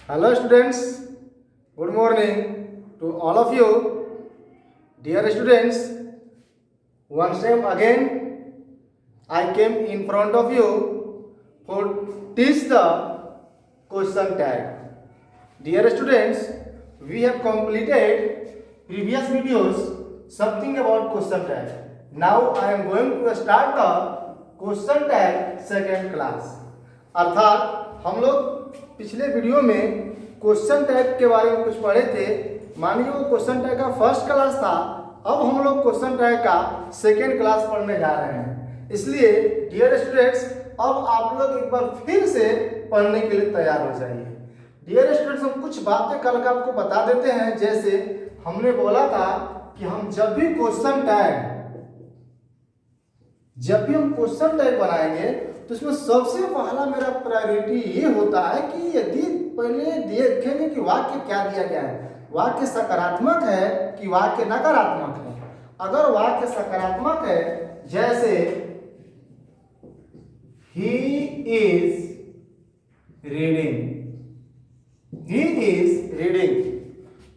Hello students, good morning to all of you. Dear students, once again I came in front of you for teach the question tag. Dear students, we have completed previous videos something about question tag. Now I am going to start the question tag second class. अर्थात हम लोग पिछले video में question tag के बारे में कुछ पढ़े थे। मानिए वो क्वेश्चन टैग का फर्स्ट क्लास था, अब हम लोग क्वेश्चन टैग का सेकेंड क्लास पढ़ने जा रहे हैं। इसलिए डियर स्टूडेंट्स, अब आप लोग एक बार फिर से पढ़ने के लिए तैयार हो जाइए। डियर स्टूडेंट्स, हम कुछ बातें कल का आपको बता देते हैं। जैसे हमने बोला था कि हम जब भी हम क्वेश्चन टैग बनाएंगे तो इसमें सबसे पहला मेरा प्रायोरिटी ये होता है कि यदि पहले देखेंगे कि वाक्य क्या दिया गया है, वाक्य सकारात्मक है कि वाक्य नकारात्मक है। अगर वाक्य सकारात्मक है, जैसे ही इज रीडिंग,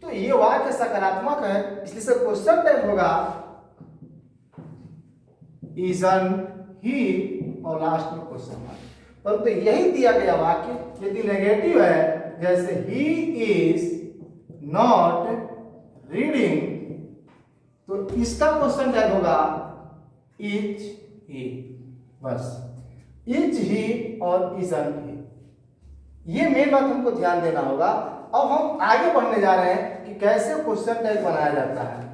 तो ये वाक्य सकारात्मक है, इसलिए से क्वेश्चन टैग होगा इजंट ही और लास्ट में क्वेश्चन मार्क। परंतु यही दिया गया वाक्य यदि नेगेटिव है, जैसे ही इज नॉट रीडिंग, तो इसका क्वेश्चन टैग होगा इज ही। बस इज ही और इजंट ही, ये मेन बात हमको ध्यान देना होगा। अब हम आगे बढ़ने जा रहे हैं कि कैसे क्वेश्चन टैग बनाया जाता है।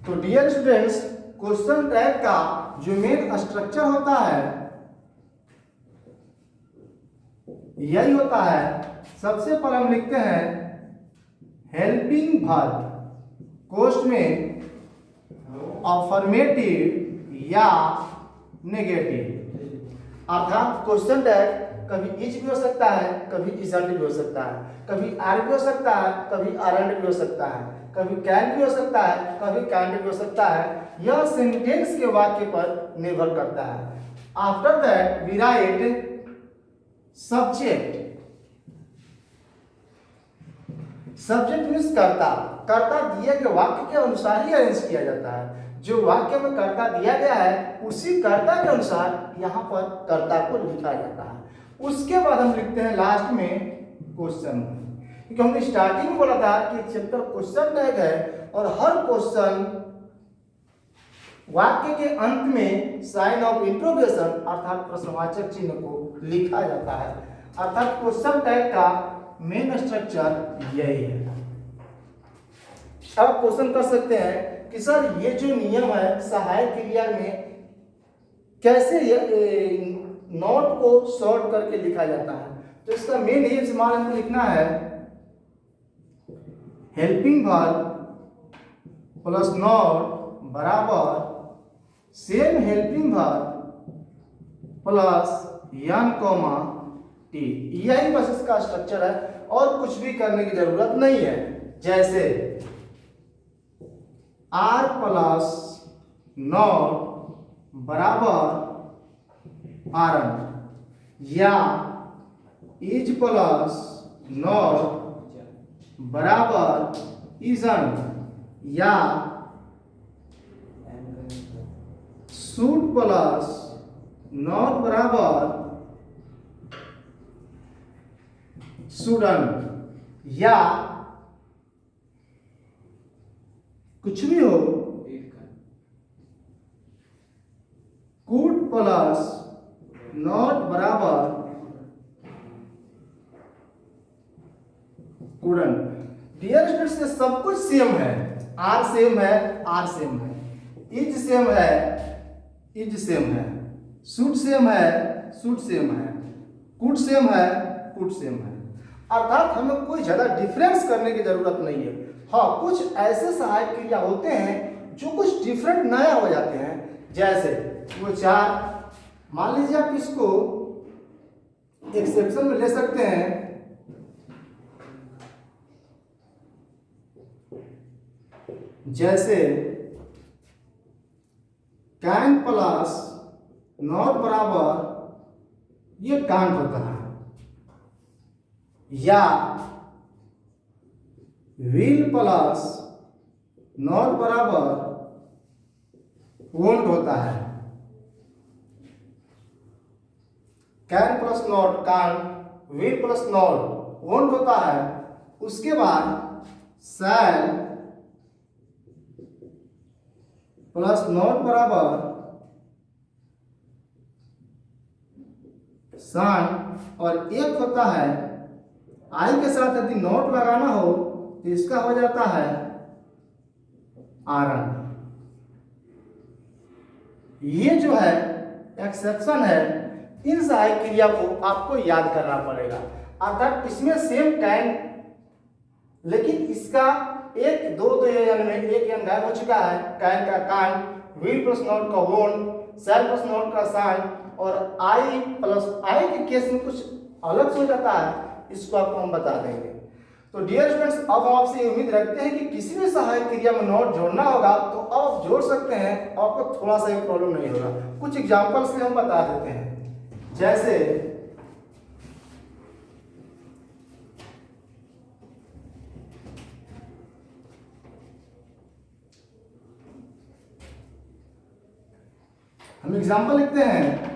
तो डियर स्टूडेंट्स, क्वेश्चन टैग का जो मेन स्ट्रक्चर होता है यही होता है। सबसे पहले हम लिखते हैं हेल्पिंग वर्ब, कोष्ठ में अफर्मेटिव या नेगेटिव। अर्थात क्वेश्चन टैग कभी इज भी हो सकता है, कभी इजंट भी हो सकता है, कभी आर भी हो सकता है, कभी आरंट भी हो सकता है, कभी कैन भी हो सकता है, कभी कैंट भी हो सकता है। यह सेंटेंस के वाक्य पर निर्भर करता है। After that we write subject. Subject means कर्ता। कर्ता दिए गए वाक्य के अनुसार ही अरेंज किया जाता है। जो वाक्य में कर्ता दिया गया है उसी कर्ता के अनुसार यहाँ पर कर्ता को लिखा जाता है। उसके बाद हम लिखते हैं लास्ट में क्वेश्चन, क्योंकि हमने स्टार्टिंग में बोला था कि चैप्टर क्वेश्चन टैग है और हर क्वेश्चन वाक्य के अंत में साइन ऑफ इंट्रोगेशन अर्थात प्रश्नवाचक चिन्ह को लिखा जाता है। अर्थात क्वेश्चन टैग का मेन स्ट्रक्चर यही है। अब क्वेश्चन कर सकते हैं कि सर ये जो नियम है सहायक क्रिया में कैसे नोट को शॉर्ट करके लिखा जाता है। तो इसका मेन ये इस्तेमाल हमको लिखना है हेल्पिंग वर्ब प्लस नॉट बराबर same helping verb plus N comma T. यही बस इसका स्ट्रक्चर है और कुछ भी करने की जरूरत नहीं है। जैसे आर प्लस नॉट बराबर आरन या इज प्लस नॉट बराबर इजंट या शुड प्लस नॉट बराबर शुडंट या कुछ भी हो, कुड प्लस नॉट बराबर कुडंट। डियर स्टूडेंट्स, सब कुछ सेम है। आर सेम है, आर सेम है, इज सेम है, इज सेम है, शुड सेम है, शुड सेम है, कुड सेम है, कुड सेम है। अर्थात हमें कोई ज्यादा डिफरेंस करने की जरूरत नहीं है। हाँ, कुछ ऐसे सहायक क्रिया होते हैं जो कुछ डिफरेंट नया हो जाते हैं। जैसे वो चार, मान लीजिए आप इसको एक्सेप्शन में ले सकते हैं। जैसे कैन प्लस नॉट बराबर ये कांट होता है, या विल प्लस नॉट बराबर वोंट होता है। Can plus not can't, will plus not won't होता है। उसके बाद शैल प्लस नॉट बराबर सान, और एक होता है आई के साथ यदि नॉट लगाना हो तो इसका हो जाता है आरन। ये जो है एक्सेप्शन है, इन सहायक क्रिया को आपको याद करना पड़ेगा। अर्थात इसमें सेम कैन, लेकिन इसका एक दो यन में एक यन गायब हो चुका है। कैन का कान, विल प्लस नॉट का वोन, सेल प्लस नॉट का सान, और आई प्लस आई के केस में कुछ अलग हो जाता है, इसको आपको हम बता देंगे। तो डियर स्टूडेंट्स, अब हम आपसे उम्मीद रखते हैं कि किसी भी सहायक क्रिया में नॉट जोड़ना होगा तो अब आप जोड़ सकते हैं, आपको थोड़ा सा भी प्रॉब्लम नहीं होगा। कुछ एग्जांपल से हम बता देते हैं, जैसे हम एग्जांपल लिखते हैं,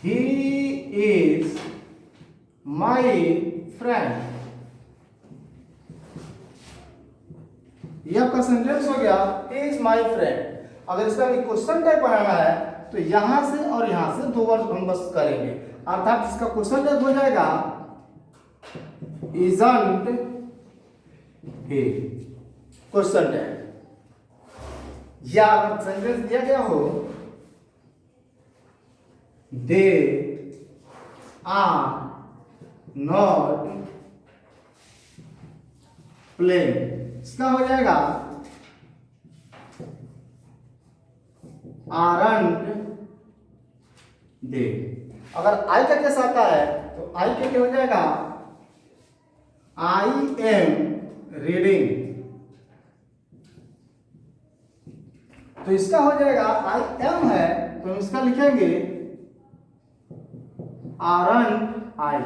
ही इज माई फ्रेंड। यह आपका सेंटेंस हो गया, ही इज माई फ्रेंड। अगर इसका क्वेश्चन टाइप बनाना है तो यहां से और यहां से दो वर्ड हम बस करेंगे, अर्थात इसका क्वेश्चन टाइप हो जाएगा इजंट ही, क्वेश्चन टाइप। या अगर सेंटेंस दिया गया हो दे आर नॉट प्लेइंग, इसका हो जाएगा आरंट दे। अगर आई का केस आता है तो आई के क्या हो जाएगा, आई एम रीडिंग। तो इसका हो जाएगा आई एम है तो हम इसका लिखेंगे आरंट आई।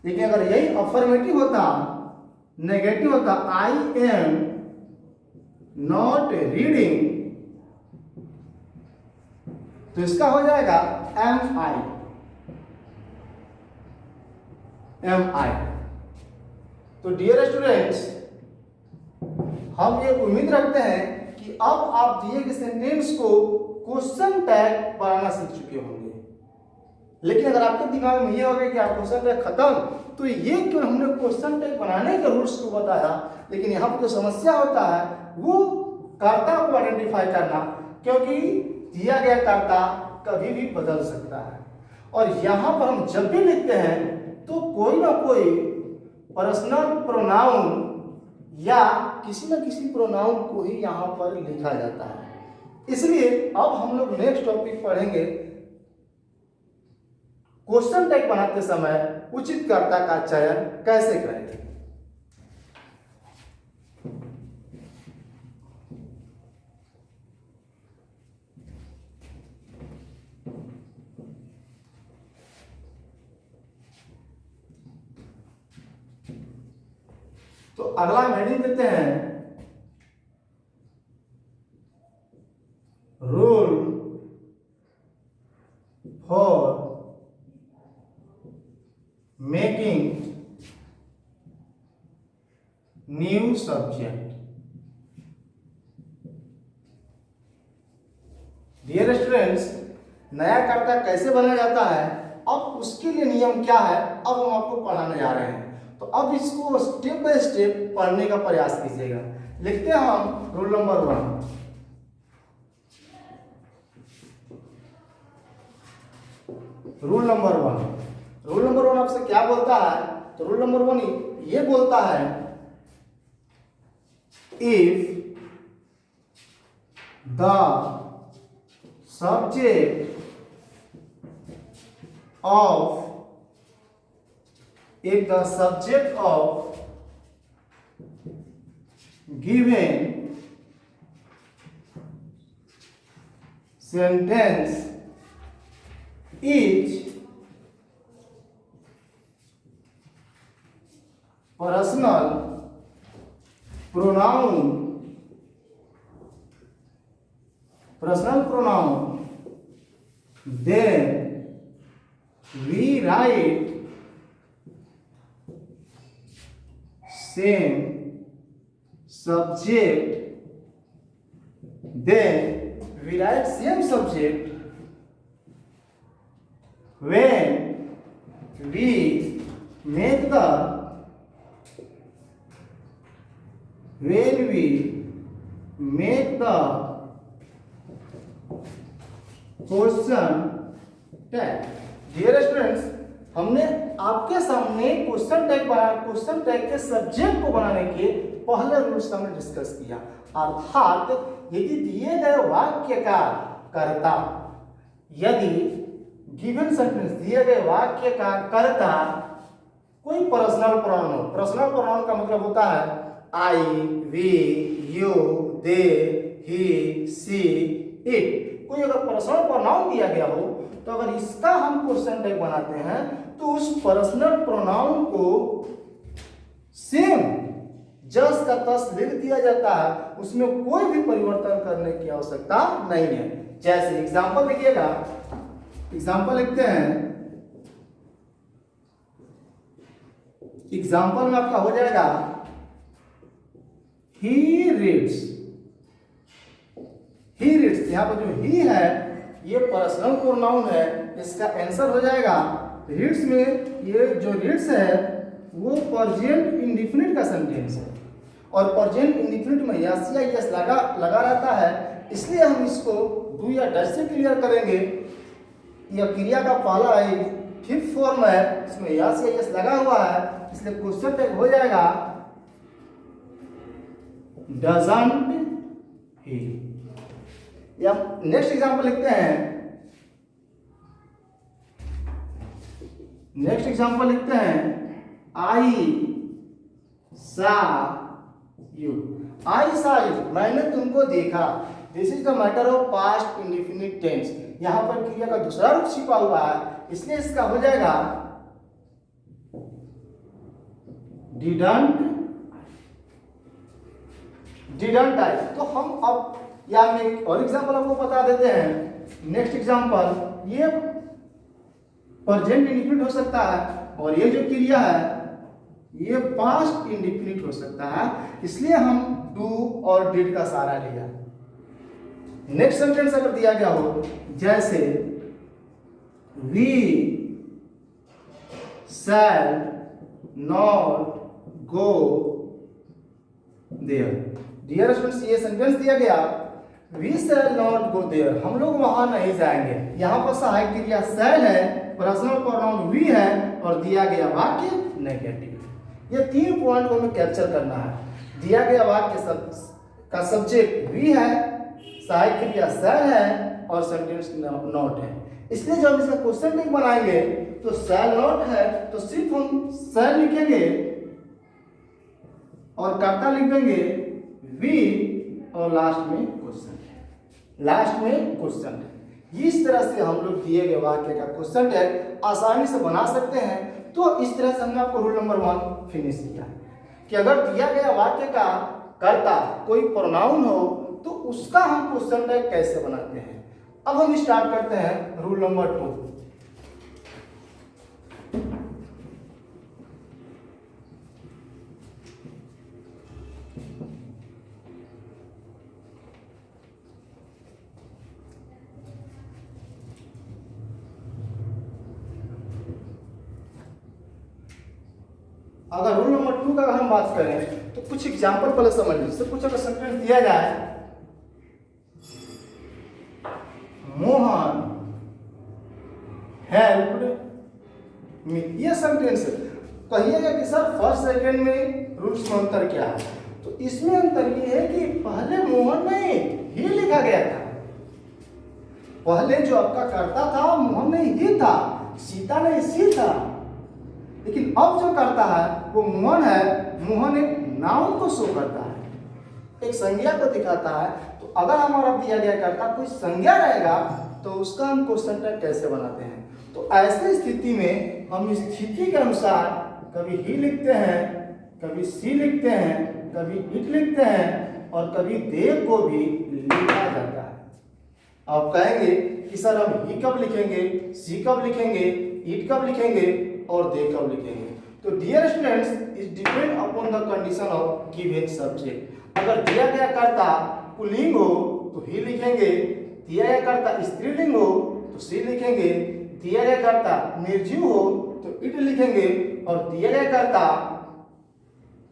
लेकिन अगर यही अफर्मेटिव होता, नेगेटिव होता, आई एम नॉट रीडिंग, तो इसका हो जाएगा एम आई, एम आई। तो डियर स्टूडेंट्स, हम ये उम्मीद रखते हैं कि अब आप दिए गए सेंटेंस को क्वेश्चन टैग बनाना सीख चुके होंगे। लेकिन अगर आपके दिमाग में ये हो गया कि आप क्वेश्चन टैग खत्म, तो ये क्यों हमने क्वेश्चन टैग बनाने के रूल्स को बताया, लेकिन यहाँ पर जो समस्या होता है वो कर्ता को आइडेंटिफाई करना, क्योंकि दिया गया कर्ता कभी भी बदल सकता है। और यहाँ पर हम जब भी लिखते हैं तो कोई ना कोई पर्सनल प्रोनाउन या किसी न किसी प्रोनाउन को ही यहाँ पर लिखा जाता है। इसलिए अब हम लोग नेक्स्ट टॉपिक पढ़ेंगे, क्वेश्चन टैग बनाते समय उचित कर्ता का चयन कैसे करें। तो अगला हम हेडिंग देते हैं, rule for making new subject. Dear students, नया कर्ता कैसे बनाया जाता है, अब उसके लिए नियम क्या है, अब हम आपको पढ़ाने जा रहे हैं। तो अब इसको स्टेप बाय स्टेप पढ़ने का प्रयास कीजिएगा। लिखते हैं हम rule number 1। Rule number 1, rule number 1 आपसे क्या बोलता है, तो रूल नंबर 1 ये बोलता है, if the subject of if the subject of given sentence is personal pronoun, then we write same subject, when we make the question tag. Dear students, हमने आपके सामने क्वेश्चन टैग के सब्जेक्ट को बनाने के पहले रूल्स का हमने डिस्कस किया। अर्थात यदि दिए गए वाक्य का कर्ता, यदि गिवन सेंटेंस दिए गए वाक्य का कर्ता कोई पर्सनल प्रोनाउन हो। पर्सनल प्रोनाउन का मतलब होता है I, we, you, they, he, she, it. कोई अगर पर्सनल प्रोनाउन दिया गया हो तो अगर इसका हम क्वेश्चन टैग बनाते हैं तो उस पर्सनल प्रोनाउन को सेम जस का तस लिख दिया जाता है, उसमें कोई भी परिवर्तन करने की आवश्यकता नहीं है। जैसे एग्जांपल देखिएगा, एग्जांपल लिखते हैं, एग्जांपल में आपका हो जाएगा ही रीड्स। यहां पर जो ही है ये पर्सनल प्रोनाउन है, इसका आंसर हो जाएगा रीड्स में। ये जो रीड्स है वो प्रेजेंट इंडेफिनिट का सेंटेंस है और प्रेजेंट इंडेफिनिट में यस या यस लगा रहता है, इसलिए हम इसको डू या डज से क्लियर करेंगे। यह क्रिया का पहला फिफ्थ फॉर्म है, इसमें यस या यस लगा हुआ है, इसलिए क्वेश्चन टैग हो जाएगा डजंट ही। या नेक्स्ट एग्जांपल लिखते हैं, आई सा यू। मैंने तुमको देखा। This is the matter of past indefinite tense. यहां पर क्रिया का दूसरा रूप छिपा हुआ है, इसलिए इसका हो जाएगा डिडंट आई। तो हम अब यहाँ में एक और एग्जांपल आपको बता देते हैं। नेक्स्ट एग्जांपल, ये प्रेजेंट इंडेफिनिट हो सकता है और ये जो क्रिया है ये पास्ट इंडेफिनिट हो सकता है, इसलिए हम डू और डिड का सहारा लिया। नेक्स्ट सेंटेंस अगर दिया गया हो, जैसे we shall not go there. Dear students, ये सेंटेंस दिया गया we shall not go there, हम लोग वहां नहीं जाएंगे। यहाँ पर सहायक क्रिया शैल है, पर्सनल प्रोनाउन वी है और दिया गया वाक्य नेगेटिव। ये 3 पॉइंट को हमें कैप्चर करना है। दिया गया वाक्य का सब्जेक्ट वी है, सहायक क्रिया शैल है और सेंटेंस नॉट है। इसलिए जब इसका क्वेश्चन टैग बनाएंगे तो शैल नॉट है तो सिर्फ हम शैल लिखेंगे और कर्ता लिख देंगे वी और लास्ट में क्वेश्चन टैग। इस तरह से हम लोग दिए गए वाक्य का क्वेश्चन टैग आसानी से बना सकते हैं। तो इस तरह से हमने आपको रूल नंबर 1 फिनिश किया कि अगर दिया गया वाक्य का कर्ता कोई प्रोनाउन हो तो उसका हम क्वेश्चन टैग कैसे बनाते हैं। अब हम स्टार्ट करते हैं रूल नंबर 2। अगर रूल नंबर 2 का हम बात करें तो कुछ एग्जांपल पहले समझ लीजिए। कुछ अगर सेंटेंस दिया जाए, मोहन हेल्प्ड मी, ये सेंटेंस कहिएगा कि सर फर्स्ट सेकंड में रूल्स में अंतर क्या है। तो इसमें अंतर ये है कि पहले मोहन नहीं ही लिखा गया था। पहले जो आपका कर्ता था मोहन नहीं ही था, सीता नहीं सी था। लेकिन अब जो करता है वो मोहन है, मोहन एक नाउन को शो करता है। एक संज्ञा को दिखाता है। तो अगर हमारा दिया गया कर्ता कोई संज्ञा रहेगा तो उसका हम क्वेश्चन टैग कैसे बनाते हैं। तो ऐसे स्थिति में हम स्थिति के अनुसार कभी ही लिखते हैं, कभी सी लिखते हैं, कभी इट लिखते हैं और कभी दे को भी लिखा जाता है। आप कहेंगे कि सर हम ही कब लिखेंगे, सी कब लिखेंगे, इट कब लिखेंगे और दे कब लिखेंगे। तो dear students, is depend upon the condition of given subject. अगर दिया गया कर्ता पुल्लिंग हो तो ही लिखेंगे, दिया गया कर्ता स्त्रीलिंग हो तो सी लिखेंगे, दिया गया कर्ता निर्जीव हो तो इट लिखेंगे और दिया गया कर्ता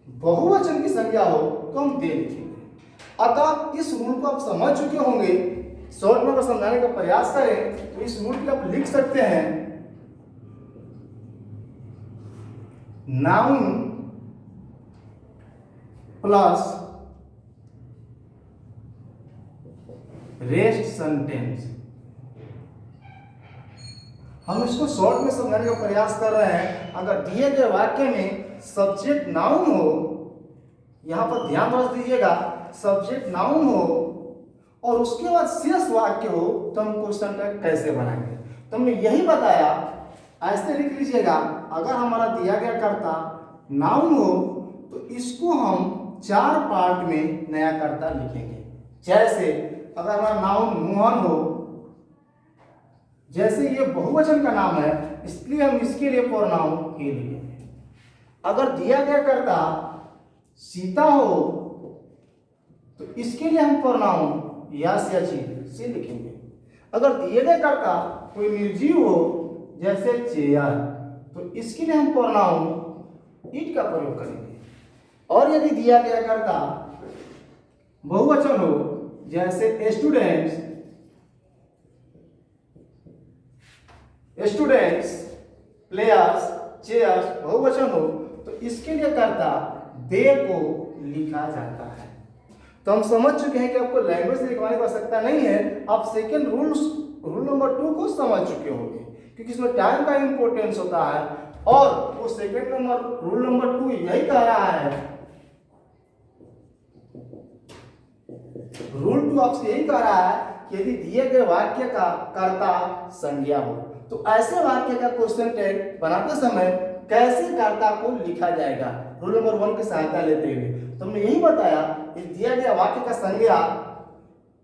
बहुवचन की संज्ञा हो तो हम दे लिखेंगे। अतः इस रूल को आप समझ चुके होंगे। शॉर्ट में अगर समझाने का प्रयास करें तो इस रूल को आप लिख सकते हैं, नाउन प्लस रेस्ट सेंटेंस। हम इसको शॉर्ट में समझाने का प्रयास कर रहे हैं। अगर दिए गए वाक्य में सब्जेक्ट नाउन हो, यहां पर ध्यान रख दीजिएगा, सब्जेक्ट नाउन हो और उसके बाद शेष वाक्य हो तो हम क्वेश्चन टैग कैसे बनाएंगे। तो हमने यही बताया, ऐसे लिख लीजिएगा, अगर हमारा दिया गया कर्ता नाउन हो तो इसको हम 4 पार्ट में नया कर्ता लिखेंगे। जैसे अगर हमारा नाउन मोहन हो, जैसे ये बहुवचन का नाम है इसलिए हम इसके लिए प्रोनाउन ही लिखेंगे। अगर दिया गया कर्ता सीता हो तो इसके लिए हम प्रोनाउन यस या शी लिखेंगे। अगर दिए गए कर्ता कोई निर्जीव हो जैसे चेयर तो इसके लिए हम प्रोनाउन इट का प्रयोग करेंगे। और यदि दिया गया कर्ता बहुवचन हो जैसे स्टूडेंट्स, प्लेयर्स, चेयर्स बहुवचन हो तो इसके लिए कर्ता दे को लिखा जाता है। तो हम समझ चुके हैं कि आपको लैंग्वेज से लिखवाने की आवश्यकता नहीं है। आप सेकेंड रूल नंबर 2 को समझ चुके होंगे क्योंकि इसमें टाइम का इंपॉर्टेंस होता है और वो सेकेंड रूल नंबर 2 यही कह रहा है, रूल 2 आपसे यही कह रहा है कि यदि दिए गए वाक्य का कर्ता संज्ञा हो तो ऐसे वाक्य का क्वेश्चन टैग बनाते समय कैसे कर्ता को लिखा जाएगा, रूल नंबर 1 की सहायता लेते हुए। तो हमने यही बताया कि दिया गया वाक्य का संज्ञा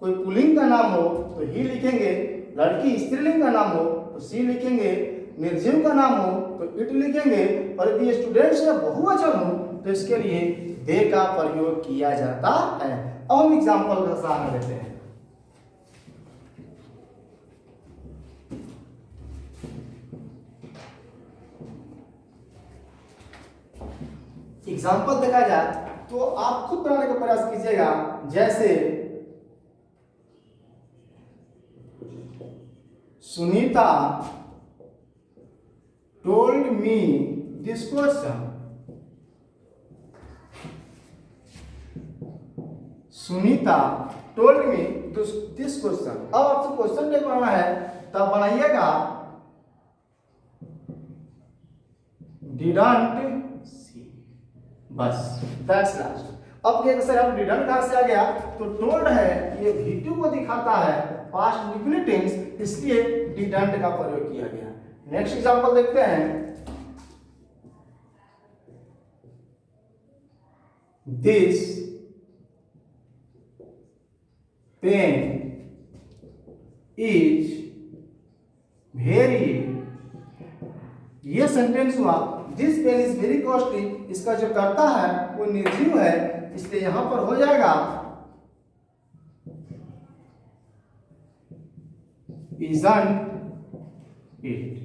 कोई पुल्लिंग का नाम हो तो ही लिखेंगे, लड़की स्त्रीलिंग का नाम हो तो सी लिखेंगे, निर्जीव का नाम हो तो इट लिखेंगे और यदि स्टूडेंट्स या बहुवचन हो तो इसके लिए दे का प्रयोग किया जाता है। अब हम एग्जाम्पल का सहारा लेते हैं। एग्जाम्पल देखा जाए तो आप खुद बनाने का प्रयास कीजिएगा। जैसे Sunita told me this question. Sunita told me this question. अब आपसे क्वेश्चन टैग बनाना है तब बनाइएगा डिडंट सी, बस दैट्स लास्ट। अब क्या सर आप डिडंट कहां से आ गया, तो टोल्ड है ये V2 को दिखाता है पास्ट इंडेफिनिट टेंस इसलिए डिडंट का प्रयोग किया गया। नेक्स्ट एग्जांपल देखते हैं। दिस पेन इज वेरी, ये सेंटेंस हुआ this pen is very costly. इसका जो कर्ता है वो निर्जीव है इसलिए यहां पर हो जाएगा isn't it।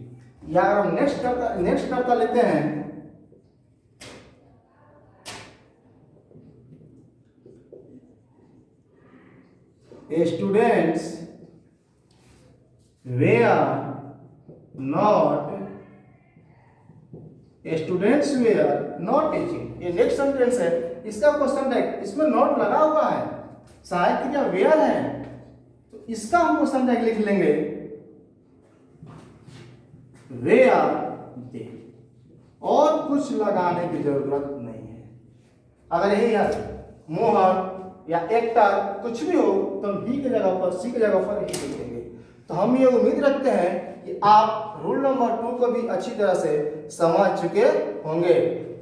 या अगर हम नेक्स्ट कर्ता लेते हैं students were not, students were not teaching, ये नेक्स्ट सेंटेंस है। इसका क्वेश्चन टैग इसमें नॉट लगा हुआ है, सहायक क्रिया वेयर है तो इसका हम क्वेश्चन टैग लिख लेंगे वेयर दे, और कुछ लगाने की जरूरत नहीं है। अगर यही है मोहन या एक्टर कुछ भी हो तो हम ही की जगह पर सी की जगह पर ही लिखेंगे। तो हम ये उम्मीद रखते हैं कि आप रूल नंबर 2 को भी अच्छी तरह से समझ चुके होंगे।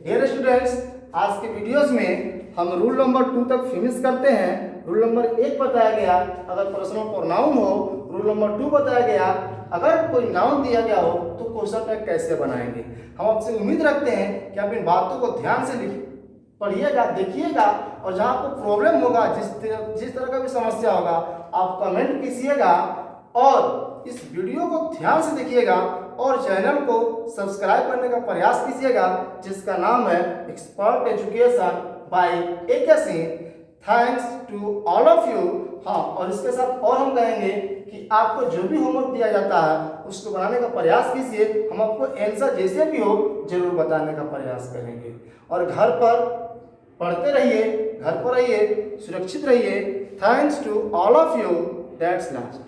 डियर स्टूडेंट्स, आज के वीडियोस में हम रूल नंबर 2 तक फिनिश करते हैं। रूल नंबर 1 बताया गया अगर पर्सनल प्रोनाउन हो, रूल नंबर 2 बताया गया अगर कोई नाउन दिया गया हो तो क्वेश्चन टैग कैसे बनाएंगे। हम आपसे उम्मीद रखते हैं कि आप इन बातों को ध्यान से पढ़िएगा, देखिएगा और जहाँ आपको प्रॉब्लम होगा, जिस तरह का भी समस्या होगा आप कमेंट कीजिएगा और इस वीडियो को ध्यान से देखिएगा और चैनल को सब्सक्राइब करने का प्रयास कीजिएगा जिसका नाम है expert education by AK Singh. Thanks to all of you. हाँ, और इसके साथ और हम कहेंगे कि आपको जो भी होमवर्क दिया जाता है उसको बनाने का प्रयास कीजिए। हम आपको आंसर जैसे भी हो जरूर बताने का प्रयास करेंगे। और घर पर पढ़ते रहिए, घर पर रहिए, सुरक्षित रहिए। Thanks to all of you. That's last.